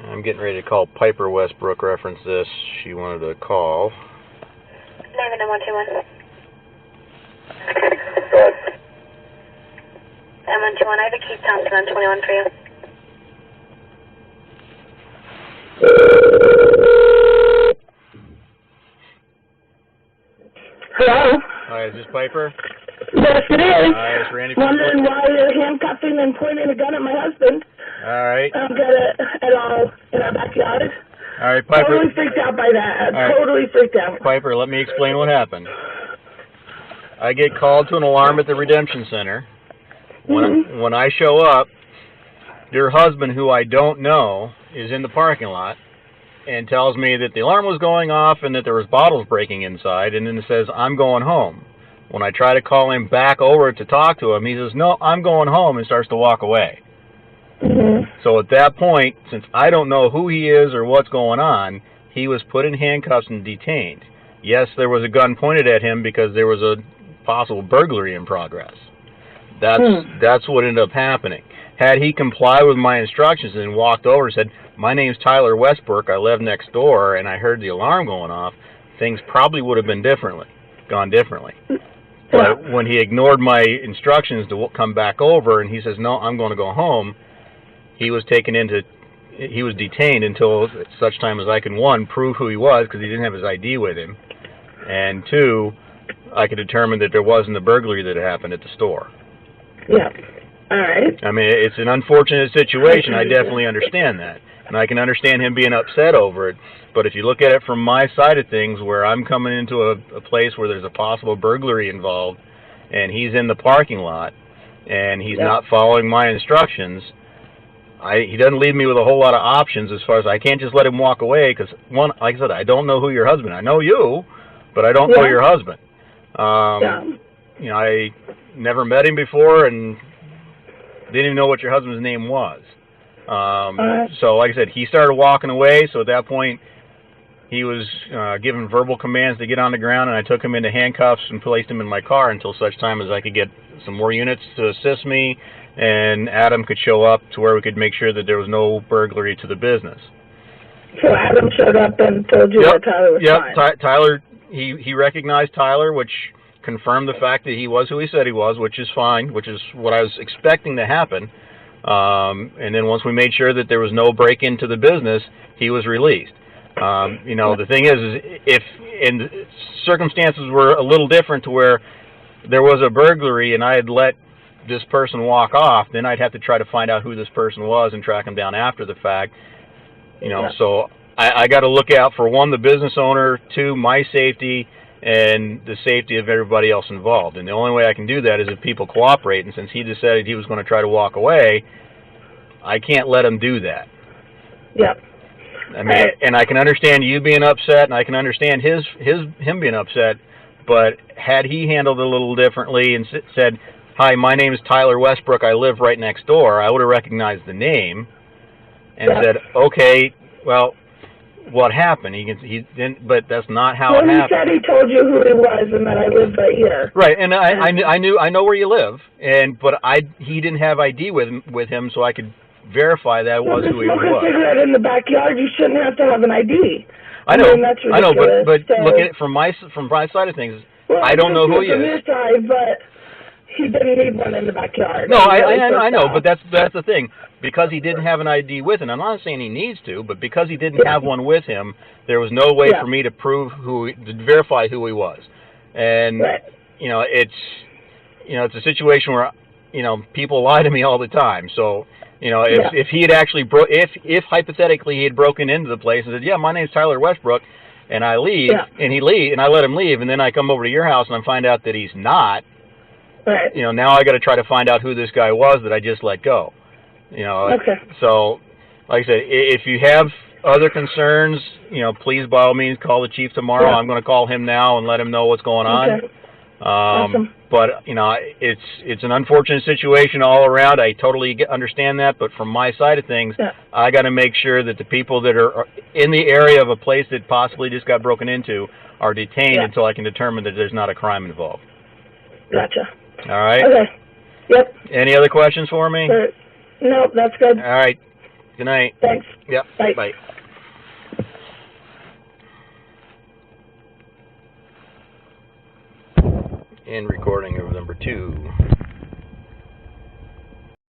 I'm getting ready to call Piper Westbrook, reference this. She wanted to call. 91121. 91121, I have a Keith Thompson on 21 for you. Hello? Hi, is this Piper? Yes, it is. Hi, it's Randy. Wondering why you're handcuffing and pointing a gun at my husband. All right. Got it at all in our backyard. All right, Piper. Totally freaked out by that. Right. Totally freaked out. Piper, let me explain what happened. I get called to an alarm at the Redemption Center. When I show up, your husband, who I don't know, is in the parking lot and tells me that the alarm was going off and that there was bottles breaking inside, and then it says, I'm going home. When I try to call him back over to talk to him, he says, no, I'm going home, and starts to walk away. So at that point, since I don't know who he is or what's going on, he was put in handcuffs and detained. Yes, there was a gun pointed at him because there was a possible burglary in progress. That's what ended up happening. Had he complied with my instructions and walked over and said, my name's Tyler Westbrook, I live next door, and I heard the alarm going off, things probably would have been gone differently. But when he ignored my instructions to come back over and he says, no, I'm going to go home, he was detained until such time as I can, one, prove who he was because he didn't have his ID with him, and two, I could determine that there wasn't a burglary that had happened at the store. Yeah. All right. I mean, it's an unfortunate situation. I definitely understand that. And I can understand him being upset over it. But if you look at it from my side of things, where I'm coming into a place where there's a possible burglary involved, and he's in the parking lot, and he's not following my instructions, he doesn't leave me with a whole lot of options as far as I can't just let him walk away because, one, like I said, I don't know who your husband. I know you, but I don't know your husband. You know, I never met him before and didn't even know what your husband's name was. So, like I said, he started walking away. So at that point, he was given verbal commands to get on the ground, and I took him into handcuffs and placed him in my car until such time as I could get some more units to assist me, and Adam could show up to where we could make sure that there was no burglary to the business. So Adam showed up and told you that Tyler was fine. Tyler, he recognized Tyler, which confirmed the fact that he was who he said he was, which is fine, which is what I was expecting to happen. And then once we made sure that there was no break into the business, he was released. You know, the thing is if circumstances were a little different to where there was a burglary and I had let this person walk off, then I'd have to try to find out who this person was and track him down after the fact. You know, so I got to look out for, one, the business owner, two, my safety, and the safety of everybody else involved. And the only way I can do that is if people cooperate. And since he decided he was going to try to walk away, I can't let him do that. Yeah. I mean, and I can understand you being upset, and I can understand him being upset. But had he handled it a little differently and said, "Hi, my name is Tyler Westbrook. I live right next door," I would have recognized the name and said, "Okay, well, what happened?" He didn't, but that's not how it happened. He said he told you who he was and that I live right here. Right, and I know where you live, but he didn't have ID with him, so I could verify that was who he was. Smoke a cigarette in the backyard, you shouldn't have to have an ID. I know, that's but look at it from my side of things. Well, I don't know who he is. From your side, but he didn't need one in the backyard. No, I know, but that's the thing. Because he didn't have an ID with him, I'm not saying he needs to, but because he didn't have one with him, there was no way for me to verify who he was. And you know, it's a situation where people lie to me all the time. So if he had actually if hypothetically he had broken into the place and said, "Yeah, my name's Tyler Westbrook," and I leave, and I let him leave, and then I come over to your house and I find out that he's not. Right. Now I got to try to find out who this guy was that I just let go. So, like I said, if you have other concerns, please by all means call the chief tomorrow. I'm going to call him now and let him know what's going on. Awesome. But it's an unfortunate situation all around. I totally understand that, but from my side of things, I got to make sure that the people that are in the area of a place that possibly just got broken into are detained until I can determine that there's not a crime involved. Gotcha. All right. Okay. Yep. Any other questions for me? Nope, that's good. All right. Good night. Thanks. Yep. Bye. Bye. And recording of number 2.